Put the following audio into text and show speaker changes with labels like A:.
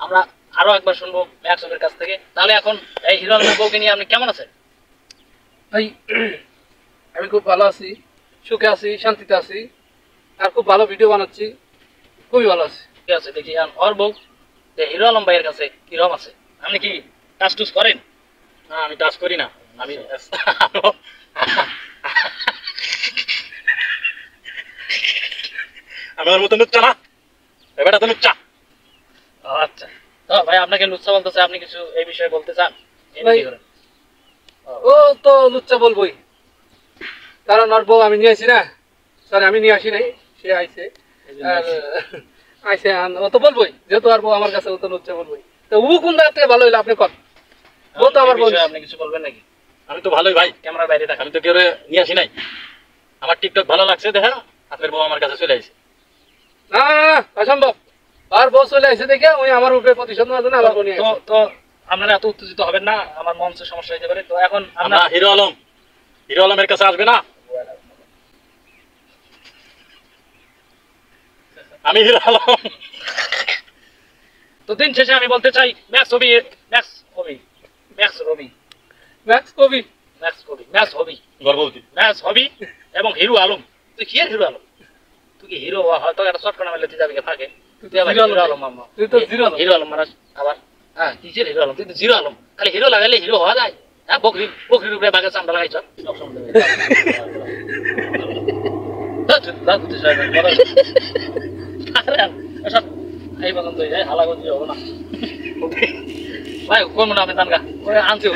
A: আমরা আরো একবার শুনবো ম্যাক্সবের কাছ থেকে। তাহলে এখন এই হিরো আলমের বউকে নিয়ে আপনি কেমন আছেন?
B: ভাই আমি খুব ভালো আছি, সুখে আছি, শান্তিতে আছি, আর খুব ভালো ভিডিও বানাচ্ছি, খুবই ভালো আছি।
A: ঠিক আছে, দেখি ওর বউ যে হিরো আলম ভাইয়ের কাছে কিরকম আছে। আপনি কি টাচ টুস করেন?
C: না আমি টাচ করি না, আমি আমার মতো নুচ্চা না, এবারটা তো নুচ্চা।
A: আচ্ছা, তো ভাই আপনাকে লুচ্চা বলতেছে, আপনি কিছু এই বিষয়ে বলতে চান?
B: ভাই ও তো লুচ্চা বলবোই, কারণ ওর বউ আমি নিয়ে আসি না, সরি আমি নিয়ে আসি নাই, সে আইছে আর আইছে ও তো বলবোই, যেহেতু আর বউ আমার কাছে, ও তো লুচ্চা বলবোই। তো ও কোন জায়গা থেকে ভালো হইলো আপনি কন, ও তো আমার বউ।
A: আপনি কিছু বলবেন নাকি?
C: আমি তো ভালোই ভাই,
A: ক্যামেরার বাইরে থাকা।
C: আমি তো কেউ নিয়ে আসি নাই, আমার টিকটক ভালো লাগছে দেখা আপনার বউ আমার কাছে চলে আসে।
B: না না না অসম্ভব, আর বউ চলে আসে দেখে ওই আমার উপরে প্রতিশোধ নেওয়ার জন্য আবার নিয়ে আসে।
A: তো আপনারা এত উত্তেজিত হবেন না, আমার মঞ্চের সমস্যা হতে পারে। তো এখন
C: আমরা হিরো আলমের কাছে আসবে না, আমি হিরো আলম।
A: তো দিন শেষে আমি বলতে চাই ম্যাক্স হবি এবং হিরো আলম। তুই কি হিরো আলম? তুই কি হিরো হয়তো একটা শর্ট করে তুই যাবি থাকে, তুই আবার হিরো আলম মামা,
B: তুই তো জিরো
A: হিরো আলম মারাস আবার। হ্যাঁ কিসের হিরো আলম? তুই তো জিরো আলম, খালি হিরো লাগাইলে হিরো হওয়া যায়? হ্যাঁ বকরির উপরে বাঘের চামড়া লাগাইছ সব সময়। এই পর্যন্ত হালাগঞ্জি হবো না ভাই, কোন মনে আপনি জানগা আনছে